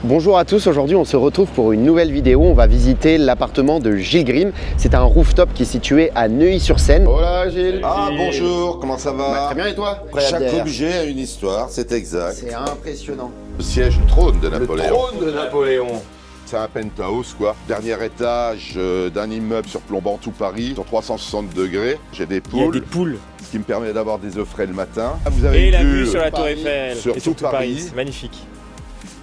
Bonjour à tous, aujourd'hui on se retrouve pour une nouvelle vidéo. On va visiter l'appartement de Gilles Grimm. C'est un rooftop qui est situé à Neuilly-sur-Seine. Hola Gilles. Ah bonjour, comment ça va? Très bien, et toi? Chaque objet a une histoire, c'est exact. C'est impressionnant. Le siège, le trône de Napoléon. Trône de Napoléon. C'est un penthouse quoi. Dernier étage d'un immeuble surplombant tout Paris, sur 360 degrés. J'ai des Il y a poules, des poules. ce qui me permet d'avoir des œufs frais le matin. Vous avez Et la vu vue sur la Tour Paris, Eiffel. sur et sur tout tout Paris. Paris. C'est magnifique.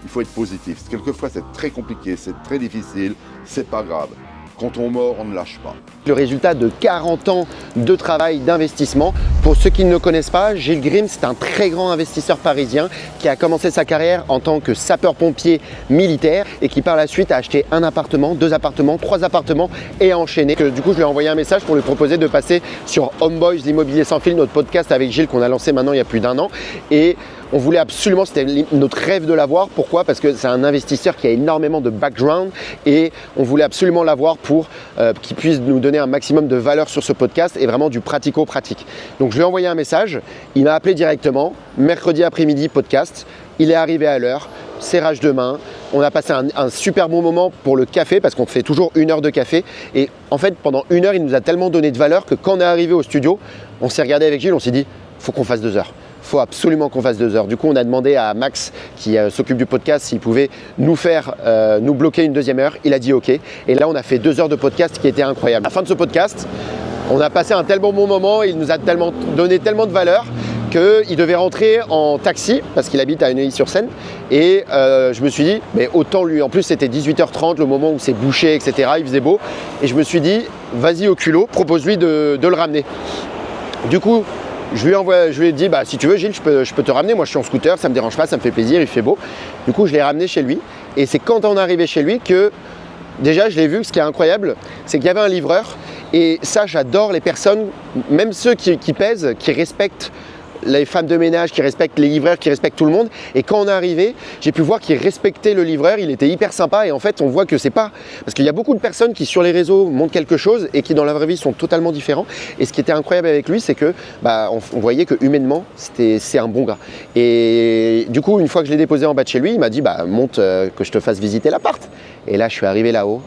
Il faut être positif. Quelquefois c'est très compliqué, c'est très difficile, c'est pas grave. Quand on mord, on ne lâche pas. Le résultat de 40 ans de travail, d'investissement. Pour ceux qui ne le connaissent pas, Gilles Grimm, c'est un très grand investisseur parisien qui a commencé sa carrière en tant que sapeur-pompier militaire et qui par la suite a acheté un appartement, 2 appartements, 3 appartements et a enchaîné. Du coup, je lui ai envoyé un message pour lui proposer de passer sur Homeboys, l'immobilier sans fil, notre podcast avec Gilles qu'on a lancé maintenant il y a plus d'1 an. Et on voulait absolument, c'était notre rêve de l'avoir. Pourquoi? Parce que c'est un investisseur qui a énormément de background et on voulait absolument l'avoir pour qu'il puisse nous donner un maximum de valeur sur ce podcast et vraiment du pratico-pratique. Donc je lui ai envoyé un message, il m'a appelé directement, mercredi après-midi podcast, il est arrivé à l'heure, serrage de main, on a passé un super bon moment pour le café parce qu'on fait toujours 1 heure de café et en fait pendant 1 heure il nous a tellement donné de valeur que quand on est arrivé au studio, on s'est regardé avec Gilles, on s'est dit faut qu'on fasse 2 heures. Il faut absolument qu'on fasse 2 heures. Du coup, on a demandé à Max, qui s'occupe du podcast, s'il pouvait nous bloquer une 2e heure. Il a dit OK. Et là, on a fait 2 heures de podcast qui étaient incroyables. À la fin de ce podcast, on a passé un tel bon moment, il nous a donné tellement de valeur qu'il devait rentrer en taxi parce qu'il habite à Neuilly-sur-Seine. Et je me suis dit, mais autant lui. En plus, c'était 18h30, le moment où c'est bouché, etc. Il faisait beau. Et je me suis dit, vas-y au culot, propose-lui de le ramener. Du coup, je lui ai dit, bah, si tu veux Gilles, je peux te ramener, moi je suis en scooter, ça me dérange pas, ça me fait plaisir, il fait beau. Du coup, je l'ai ramené chez lui et c'est quand on est arrivé chez lui que déjà je l'ai vu, ce qui est incroyable, c'est qu'il y avait un livreur et ça j'adore les personnes, même ceux qui pèsent, qui respectent les femmes de ménage, qui respectent les livreurs, qui respectent tout le monde. Et quand on est arrivé, j'ai pu voir qu'il respectait le livreur, il était hyper sympa et en fait on voit que c'est pas... Parce qu'il y a beaucoup de personnes qui sur les réseaux montrent quelque chose et qui dans la vraie vie sont totalement différents. Et ce qui était incroyable avec lui, c'est que on voyait que humainement, c'est un bon gars. Et du coup, une fois que je l'ai déposé en bas de chez lui, il m'a dit monte que je te fasse visiter l'appart. Et là, je suis arrivé là-haut.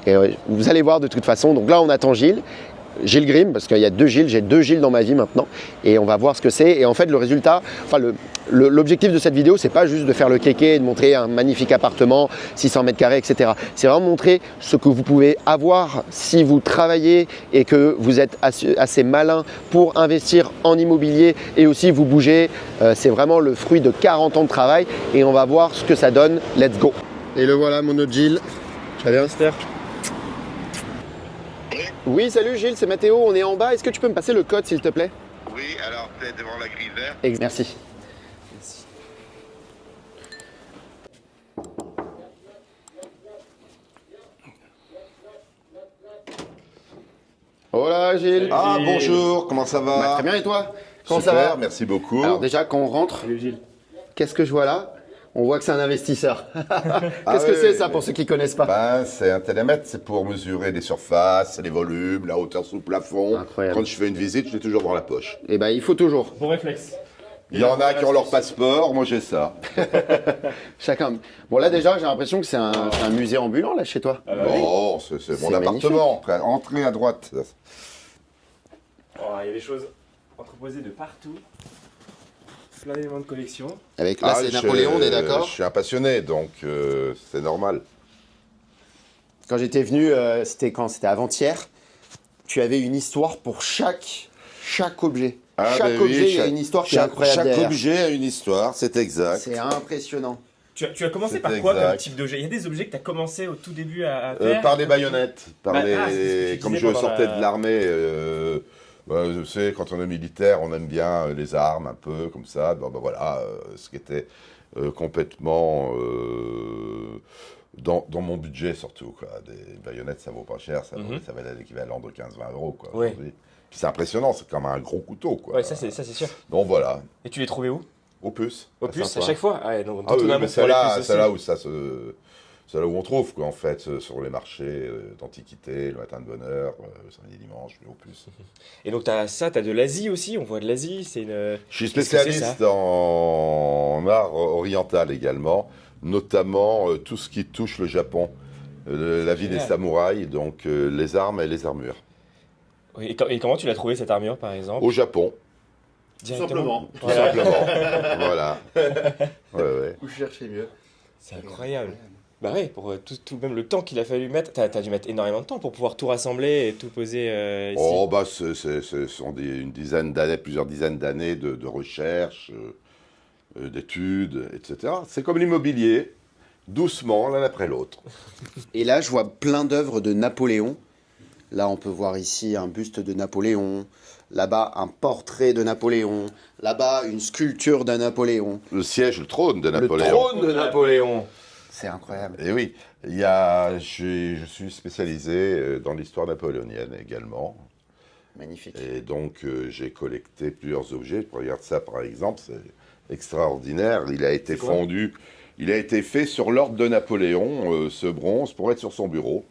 Et vous allez voir de toute façon. Donc là, on attend Gilles Grimm, parce qu'il y a 2 Gilles, j'ai 2 Gilles dans ma vie maintenant et on va voir ce que c'est. Et en fait le résultat, l'objectif de cette vidéo, c'est pas juste de faire le kéké et de montrer un magnifique appartement, 600 mètres carrés, etc. C'est vraiment montrer ce que vous pouvez avoir si vous travaillez et que vous êtes assez malin pour investir en immobilier et aussi vous bougez. C'est vraiment le fruit de 40 ans de travail et on va voir ce que ça donne. Let's go. Et le voilà mon autre Gilles. Tu vas bien, Steph? Oui, salut Gilles, c'est Mathéo, on est en bas. Est-ce que tu peux me passer le code s'il te plaît? Oui, alors c'est devant la grille verte. Merci. Hola Gilles. Ah bonjour, comment ça va? Très bien, et toi? Comment Super, ça va? merci beaucoup. Alors déjà, quand on rentre, qu'est-ce que je vois là? On voit que c'est un investisseur. Qu'est-ce que c'est ça pour ceux qui ne connaissent pas? C'est un télémètre, c'est pour mesurer les surfaces, les volumes, la hauteur sous le plafond. Incroyable. Quand je fais une visite, je l'ai toujours dans la poche. Eh ben, il faut toujours. Bon réflexe. Il y en a qui ont leur passeport, moi j'ai ça. Chacun. Bon là déjà, j'ai l'impression que c'est un musée ambulant là chez toi. Bon, c'est mon C'est appartement. Entrée à droite. Oh, il y a des choses entreposées de partout. Plein d'éléments de collection. Avec là, c'est Napoléon, on est d'accord? Je suis un passionné, donc c'est normal. Quand j'étais venu, c'était avant-hier, tu avais une histoire pour chaque objet. Chaque objet, il y a une histoire qui est incroyable Chaque derrière. objet a une histoire, c'est exact. C'est impressionnant. Tu as commencé C'est par quoi exact. comme type d'objet? Il y a des objets que tu as commencé au tout début à faire? Par des baïonnettes, c'est ce que tu comme disais je pendant sortais la- de l'armée. Je sais, quand on est militaire, on aime bien les armes un peu comme ça. Voilà, ce qui était complètement dans mon budget surtout, quoi. Des baïonnettes, ça vaut pas cher, ça valait l'équivalent de 15-20 euros, quoi. Ouais. Aujourd'hui. Puis c'est impressionnant, c'est comme un gros couteau, quoi. Ouais, ça c'est sûr. Donc voilà, Et tu les trouvais où? au puce. Au puce, à Saint-Ouen. chaque fois? Ah ouais, donc Ah oui, ton mais amour c'est pour les là, puces c'est aussi. là où c'est là où on trouve, quoi, en fait, sur les marchés d'antiquité, le matin de bonne heure, le samedi dimanche, mais au plus. Et donc t'as de l'Asie aussi, on voit de l'Asie, c'est une... Je suis Qu'est-ce que c'est, spécialiste en art oriental également. notamment tout ce qui touche le Japon, la vie des Génial. samouraïs, donc les armes et les armures. Oui, et comment tu l'as trouvé cette armure par exemple? Au Japon, Directement. tout simplement. Voilà. Ouais, ouais. Où chercher mieux. C'est incroyable. Bah oui, pour même le temps qu'il a fallu mettre, t'as dû mettre énormément de temps pour pouvoir tout rassembler et tout poser ici. Oh, bah, ce sont une dizaine d'années, plusieurs dizaines d'années de recherche, d'études, etc. C'est comme l'immobilier, doucement, l'un après l'autre. Et là, je vois plein d'œuvres de Napoléon. Là, on peut voir ici un buste de Napoléon. Là-bas, un portrait de Napoléon. Là-bas, une sculpture d'un Napoléon. Le siège, le trône de Le Napoléon. trône de Napoléon. C'est incroyable. Et oui, je suis spécialisé dans l'histoire napoléonienne également. Magnifique. Et donc, j'ai collecté plusieurs objets. Regarde ça, par exemple, c'est extraordinaire. Il a été C'est quoi? fondu, il a été fait sur l'ordre de Napoléon, ce bronze, pour être sur son bureau.